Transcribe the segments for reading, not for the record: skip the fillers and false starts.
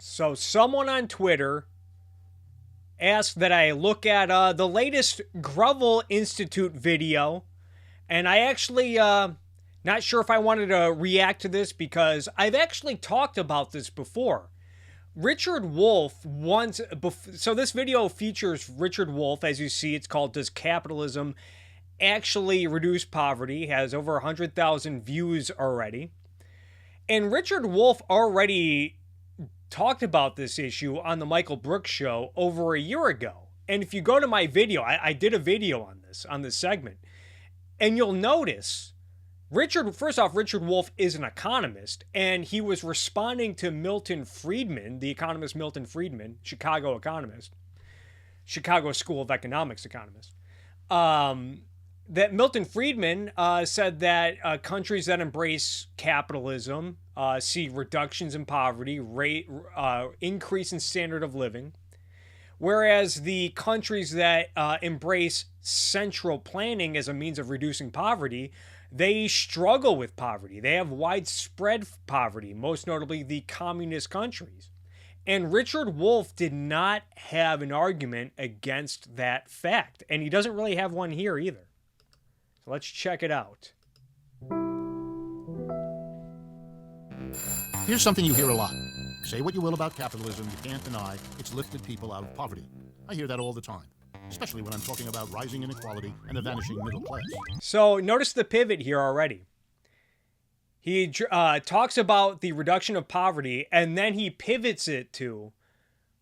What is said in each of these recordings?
So someone on Twitter asked that I look at the latest Grovel Institute video, and I actually not sure if I wanted to react to this because I've actually talked about this before. Richard Wolff once, so this video features Richard Wolff, as you see. It's called "Does Capitalism Actually Reduce Poverty?" Has over 100,000 views already. And Richard Wolff already talked about this issue on the Michael Brooks show over a year ago. And if you go to my video, I did a video on this segment, and you'll notice first off, Richard Wolff is an economist, and he was responding to Milton Friedman, the economist Milton Friedman, Chicago economist, Chicago School of Economics economist. That Milton Friedman said that countries that embrace capitalism see reductions in poverty, increase in standard of living, whereas the countries that embrace central planning as a means of reducing poverty, they struggle with poverty. They have widespread poverty, most notably the communist countries. And Richard Wolff did not have an argument against that fact, and he doesn't really have one here either. So let's check it out. Here's something you hear a lot. Say what you will about capitalism, you can't deny it's lifted people out of poverty. I hear that all the time, especially when I'm talking about rising inequality and a vanishing middle class. So notice the pivot here already. He talks about the reduction of poverty, and then he pivots it to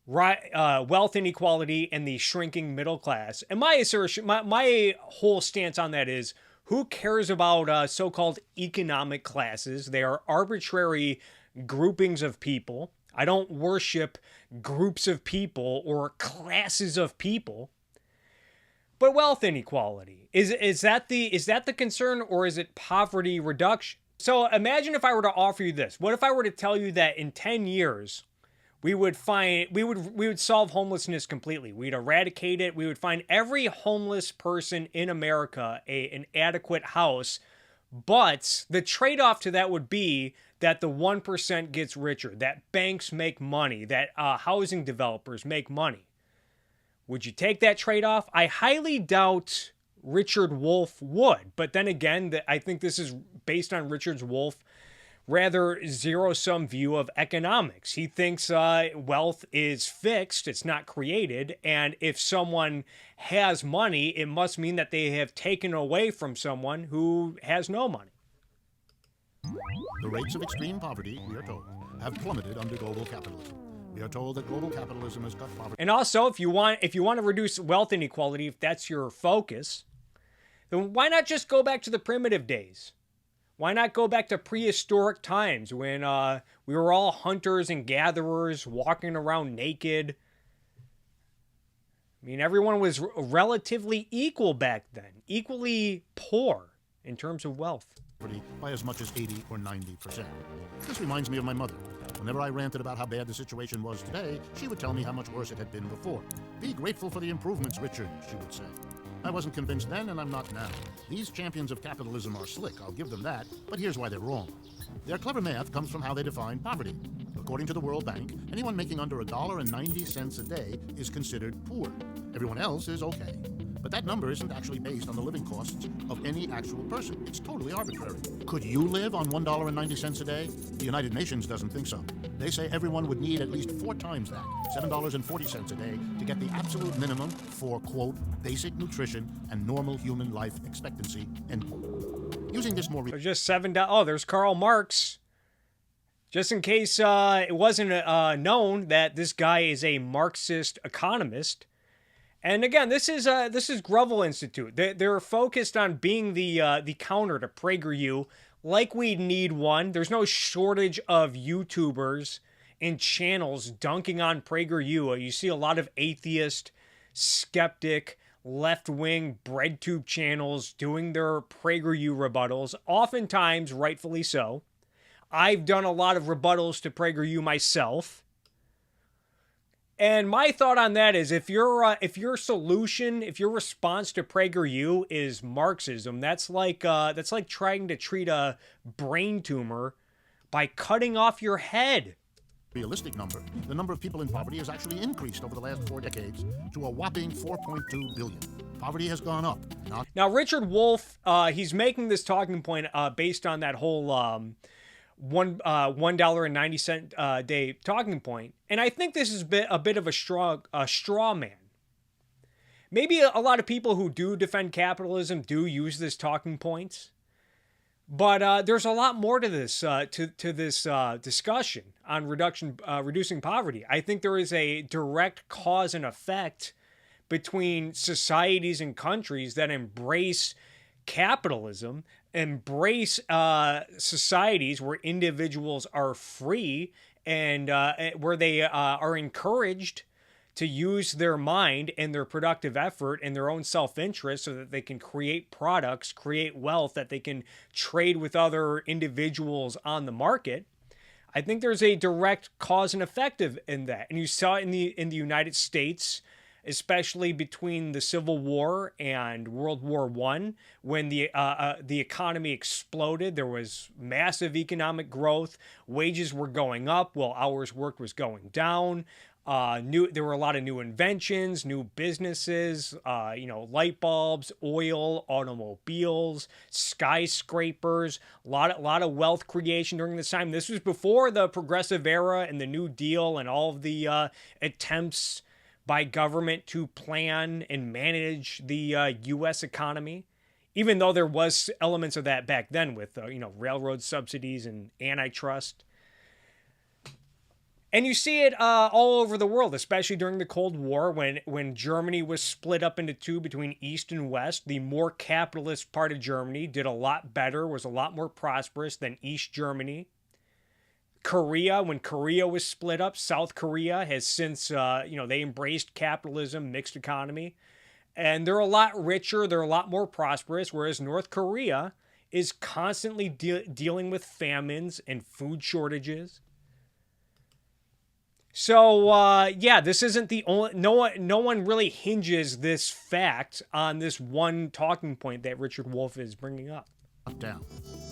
wealth inequality and the shrinking middle class. And my assertion, my whole stance on that is, who cares about so-called economic classes? They are arbitrary groupings of people. I don't worship groups of people or classes of people. But wealth inequality, is that the concern, or is it poverty reduction? So imagine if I were to offer you this. What if I were to tell you that in 10 years we would solve homelessness completely. We'd eradicate it. We would find every homeless person in America an adequate house. But the trade-off to that would be that the 1% gets richer, that banks make money, that housing developers make money. Would you take that trade-off? I highly doubt Richard Wolff would. But then again, I think this is based on Richard Wolff's rather zero-sum view of economics. He thinks wealth is fixed, it's not created, and if someone has money, it must mean that they have taken away from someone who has no money. The rates of extreme poverty, we are told, have plummeted under global capitalism. We are told that global capitalism has cut poverty. And also, if you want to reduce wealth inequality, if that's your focus, then why not just go back to the primitive days? Why not go back to prehistoric times when we were all hunters and gatherers walking around naked? I mean, everyone was relatively equal back then, equally poor in terms of wealth. By as much as 80 or 90%. This reminds me of my mother. Whenever I ranted about how bad the situation was today, she would tell me how much worse it had been before. Be grateful for the improvements, Richard, she would say. I wasn't convinced then, and I'm not now. These champions of capitalism are slick, I'll give them that, but here's why they're wrong. Their clever math comes from how they define poverty. According to the World Bank, anyone making under $1.90 a day is considered poor. Everyone else is okay. But that number isn't actually based on the living costs of any actual person. It's totally arbitrary. Could you live on $1.90 a day? The United Nations doesn't think so. They say everyone would need at least 4 times that, $7.40 a day, to get the absolute minimum for, quote, basic nutrition and normal human life expectancy, end quote. Using this more... So just $7. Oh, there's Karl Marx. Just in case it wasn't known that this guy is a Marxist economist. And again, this is Grovel Institute. They're focused on being the counter to PragerU, like we need one. There's no shortage of YouTubers and channels dunking on PragerU. You see a lot of atheist, skeptic, left-wing breadtube channels doing their PragerU rebuttals, oftentimes rightfully so. I've done a lot of rebuttals to PragerU myself. And my thought on that is, if your response to PragerU is Marxism, that's like trying to treat a brain tumor by cutting off your head. realistic number, the number of people in poverty has actually increased over the last 4 decades to a whopping 4.2 billion. Poverty has gone up. Now, Richard Wolff, he's making this talking point based on that whole $1.90 day talking point, and I think this is a bit of a straw man. Maybe a lot of people who do defend capitalism do use this talking point, but there's a lot more to this discussion on reducing poverty. I think there is a direct cause and effect between societies and countries that embrace capitalism, embrace societies where individuals are free and where they are encouraged to use their mind and their productive effort and their own self-interest so that they can create products, create wealth that they can trade with other individuals on the market. I think there's a direct cause and effect in that. And you saw it in the United States, especially between the Civil War and World War I, when the economy exploded. There was massive economic growth. Wages were going up while hours worked was going down. There were a lot of new inventions, new businesses, light bulbs, oil, automobiles, skyscrapers, a lot of wealth creation during this time. This was before the Progressive Era and the New Deal and all of the attempts by government to plan and manage the U.S. economy, even though there was elements of that back then with railroad subsidies and antitrust. And you see it all over the world, especially during the Cold War when Germany was split up into two between East and West. The more capitalist part of Germany did a lot better, was a lot more prosperous than East Germany. Korea, when Korea was split up, South Korea has since, they embraced capitalism, mixed economy. And they're a lot richer, they're a lot more prosperous, whereas North Korea is constantly dealing with famines and food shortages. So, this isn't the only... No one really hinges this fact on this one talking point that Richard Wolff is bringing up. Down.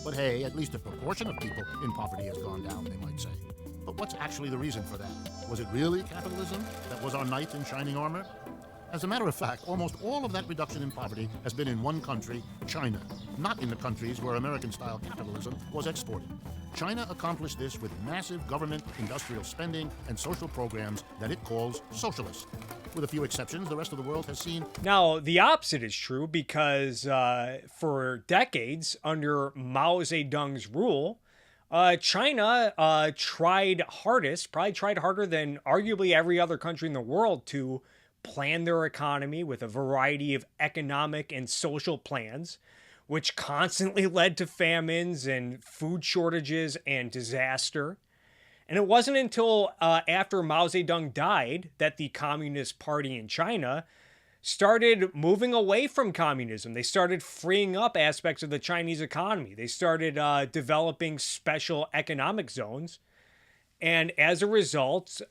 But hey, at least a proportion of people in poverty has gone down, they might say. But what's actually the reason for that? Was it really capitalism that was our knight in shining armor? As a matter of fact, almost all of that reduction in poverty has been in one country, China, not in the countries where American-style capitalism was exported. China accomplished this with massive government, industrial spending, and social programs that it calls socialist. With a few exceptions, the rest of the world has seen... Now, the opposite is true because for decades, under Mao Zedong's rule, China tried hardest, probably tried harder than arguably every other country in the world to plan their economy with a variety of economic and social plans, which constantly led to famines and food shortages and disaster. And it wasn't until after Mao Zedong died that the Communist Party in China started moving away from communism. They started freeing up aspects of the Chinese economy. They started developing special economic zones. And as a result,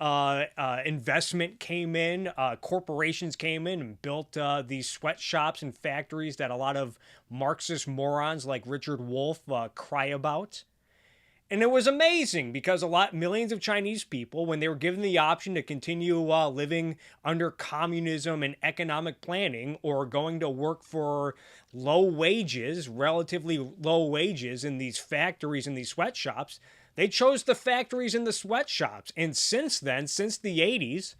investment came in, corporations came in and built these sweatshops and factories that a lot of Marxist morons like Richard Wolff cry about. And it was amazing because millions of Chinese people, when they were given the option to continue living under communism and economic planning or going to work for low wages, relatively low wages in these factories and these sweatshops, they chose the factories and the sweatshops. And since then, since the 80s,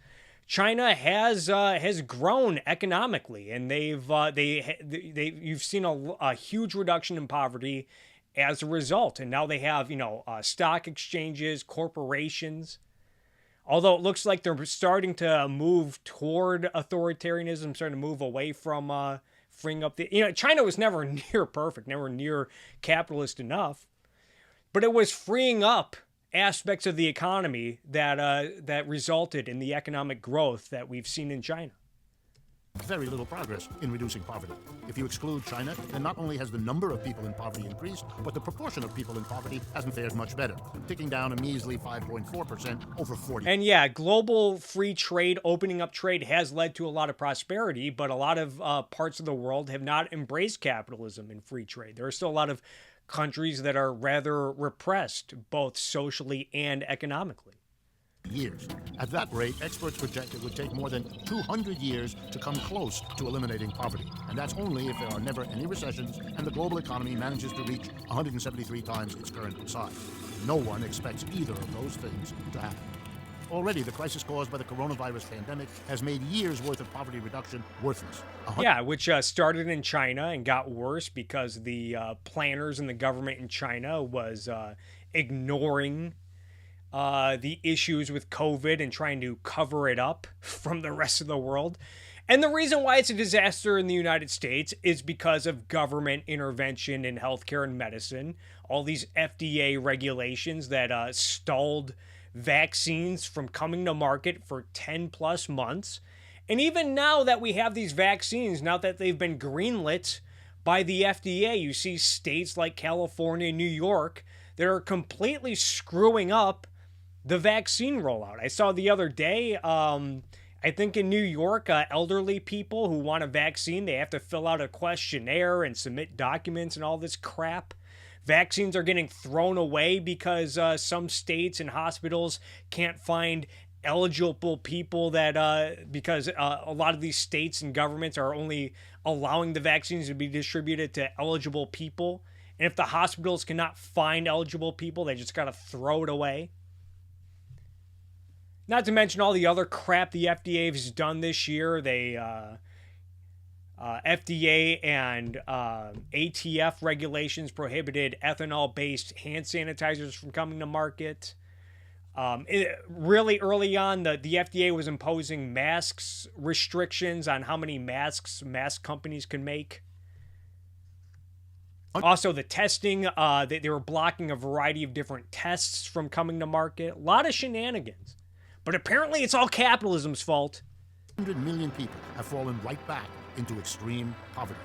China has grown economically, and you've seen a huge reduction in poverty as a result. And now they have stock exchanges, corporations. Although it looks like they're starting to move toward authoritarianism, starting to move away from freeing up China was never near perfect, never near capitalist enough. But it was freeing up aspects of the economy that resulted in the economic growth that we've seen in China. Very little progress in reducing poverty. If you exclude China, then not only has the number of people in poverty increased, but the proportion of people in poverty hasn't fared much better, ticking down a measly 5.4% over 40. And yeah, global free trade, opening up trade has led to a lot of prosperity, but a lot of parts of the world have not embraced capitalism and free trade. There are still a lot of countries that are rather repressed, both socially and economically. years. At that rate, experts project it would take more than 200 years to come close to eliminating poverty. And that's only if there are never any recessions and the global economy manages to reach 173 times its current size. No one expects either of those things to happen. Already, the crisis caused by the coronavirus pandemic has made years' worth of poverty reduction worthless. Yeah, which started in China and got worse because the planners in the government in China was ignoring the issues with COVID and trying to cover it up from the rest of the world. And the reason why it's a disaster in the United States is because of government intervention in healthcare and medicine. All these FDA regulations that stalled vaccines from coming to market for 10 plus months. And even now that we have these vaccines, now that they've been greenlit by the FDA, you see states like California and New York that are completely screwing up the vaccine rollout. I saw the other day, I think in New York, elderly people who want a vaccine, they have to fill out a questionnaire and submit documents and all this crap. Vaccines are getting thrown away because some states and hospitals can't find eligible people because a lot of these states and governments are only allowing the vaccines to be distributed to eligible people. And if the hospitals cannot find eligible people, they just got to throw it away. Not to mention all the other crap the FDA has done this year. FDA and ATF regulations prohibited ethanol-based hand sanitizers from coming to market. Really early on, the FDA was imposing masks restrictions on how many mask companies can make. Also, the testing, they were blocking a variety of different tests from coming to market. A lot of shenanigans. But apparently it's all capitalism's fault. 100 million people have fallen right back into extreme poverty.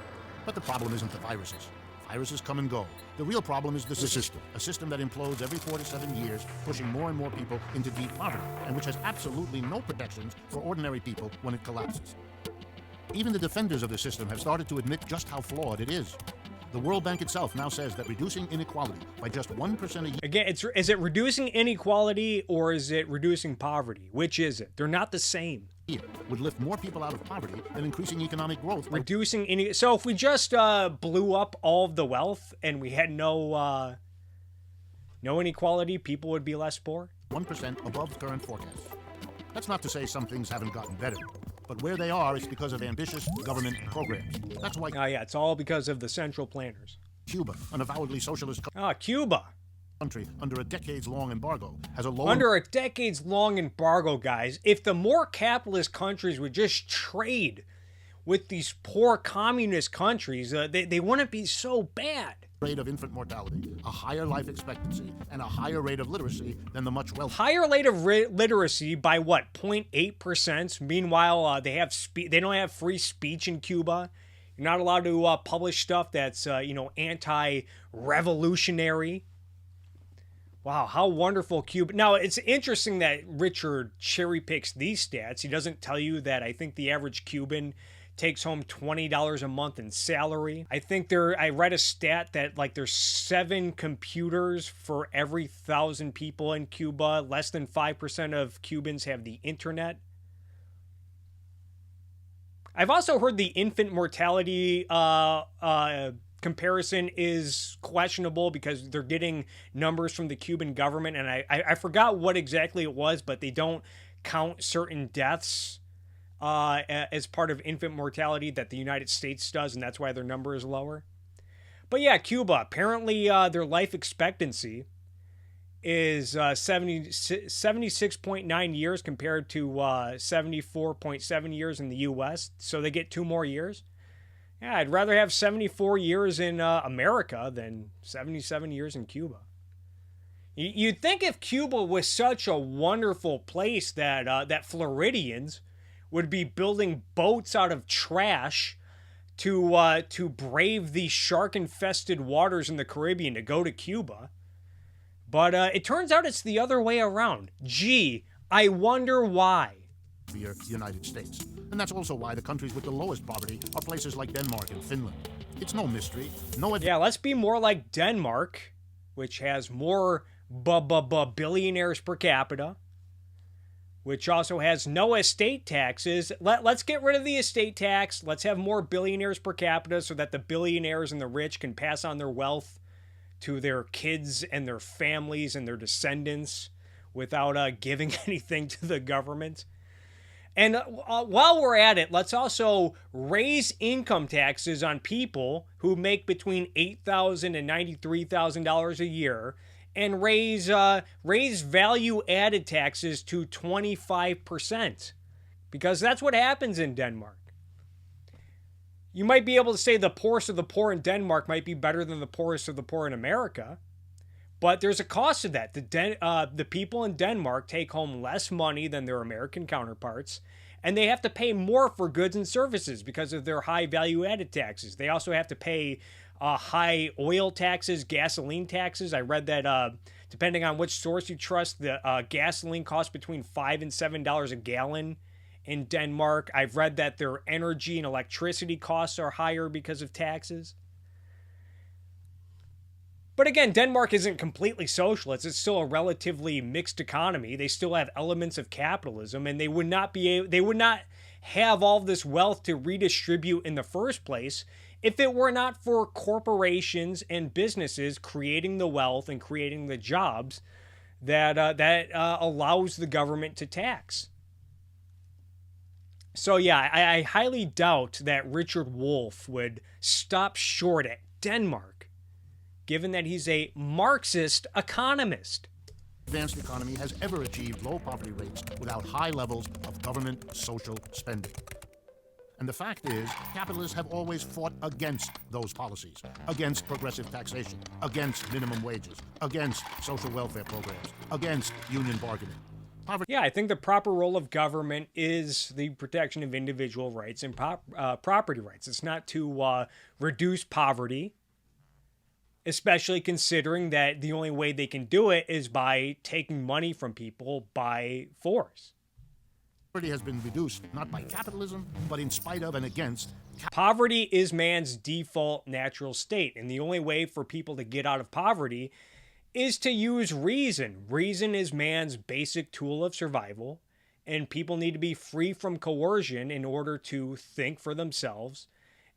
But the problem isn't the viruses. Viruses come and go. The real problem is the system, a system that implodes every 4 to 7 years, pushing more and more people into deep poverty, and which has absolutely no protections for ordinary people when it collapses. Even the defenders of the system have started to admit just how flawed it is. The World Bank itself now says that reducing inequality by just 1% a year... Again, is it reducing inequality or is it reducing poverty? Which is it? They're not the same. ...would lift more people out of poverty than increasing economic growth. So if we just blew up all of the wealth and we had no inequality, people would be less poor? 1% above current forecasts. That's not to say some things haven't gotten better. But where they are, it's because of ambitious government programs. That's why... yeah, it's all because of the central planners. Cuba, an avowedly socialist... Cuba. ...country under a decades-long embargo, has a lower... Under a decades-long embargo, guys, if the more capitalist countries would just trade with these poor communist countries, they wouldn't be so bad. ...rate of infant mortality, a higher life expectancy, and a higher rate of literacy than the much wealthier... Higher rate of literacy by what, 0.8%? Meanwhile, they don't have free speech in Cuba. You're not allowed to publish stuff that's, anti-revolutionary. Wow, how wonderful Cuba... Now, it's interesting that Richard cherry picks these stats. He doesn't tell you that I think the average Cuban takes home $20 a month in salary. I think I read a stat that there's 7 computers for every 1,000 people in Cuba. Less than 5% of Cubans have the internet. I've also heard the infant mortality comparison is questionable because they're getting numbers from the Cuban government, and I forgot what exactly it was, but they don't count certain deaths as part of infant mortality that the United States does, and that's why their number is lower. But yeah, Cuba, apparently their life expectancy is 76.9 years compared to 74.7 years in the U.S., so they get 2 more years. Yeah, I'd rather have 74 years in America than 77 years in Cuba. You'd think if Cuba was such a wonderful place that Floridians would be building boats out of trash to brave the shark-infested waters in the Caribbean to go to Cuba. But it turns out it's the other way around. Gee, I wonder why. The United States. And that's also why the countries with the lowest poverty are places like Denmark and Finland. It's no mystery. Yeah, let's be more like Denmark, which has more billionaires per capita. which also has no estate taxes. Let's get rid of the estate tax. Let's have more billionaires per capita so that the billionaires and the rich can pass on their wealth to their kids and their families and their descendants without giving anything to the government. And while we're at it, let's also raise income taxes on people who make between $8,000 and $93,000 a year, and raise value-added taxes to 25%, because that's what happens in Denmark. You might be able to say the poorest of the poor in Denmark might be better than the poorest of the poor in America, but there's a cost to that. The people in Denmark take home less money than their American counterparts, and they have to pay more for goods and services because of their high value-added taxes. They also have to pay high oil taxes, gasoline taxes. I read that depending on which source you trust, the gasoline costs between $5 and $7 a gallon in Denmark. I've read that their energy and electricity costs are higher because of taxes. But again, Denmark isn't completely socialist. It's still a relatively mixed economy. They still have elements of capitalism, and they would not have all this wealth to redistribute in the first place if it were not for corporations and businesses creating the wealth and creating the jobs that allows the government to tax. So yeah, I highly doubt that Richard Wolff would stop short at Denmark, given that he's a Marxist economist. Advanced economy has ever achieved low poverty rates without high levels of government social spending. And the fact is, capitalists have always fought against those policies, against progressive taxation, against minimum wages, against social welfare programs, against union bargaining. Yeah, I think the proper role of government is the protection of individual rights and property rights. It's not to reduce poverty, especially considering that the only way they can do it is by taking money from people by force. Poverty has been reduced not by capitalism, but in spite of and against. Poverty is man's default natural state, and the only way for people to get out of poverty is to use reason. Reason is man's basic tool of survival, and people need to be free from coercion in order to think for themselves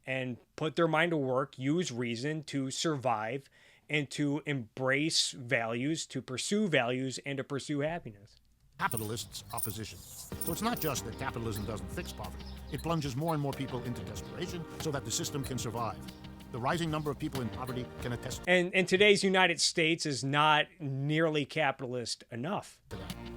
and put their mind to work, use reason to survive, and to embrace values, to pursue values, and to pursue happiness. Capitalists' opposition. So it's not just that capitalism doesn't fix poverty. It plunges more and more people into desperation so that the system can survive. The rising number of people in poverty can attest. And today's United States is not nearly capitalist enough.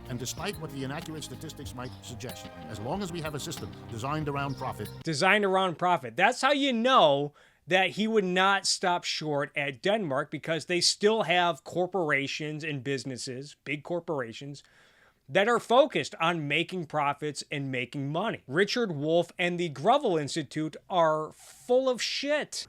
And despite what the inaccurate statistics might suggest, as long as we have a system designed around profit. That's how you know that he would not stop short at Denmark, because they still have corporations and businesses, big corporations, that are focused on making profits and making money. Richard Wolff and the Grovel Institute are full of shit.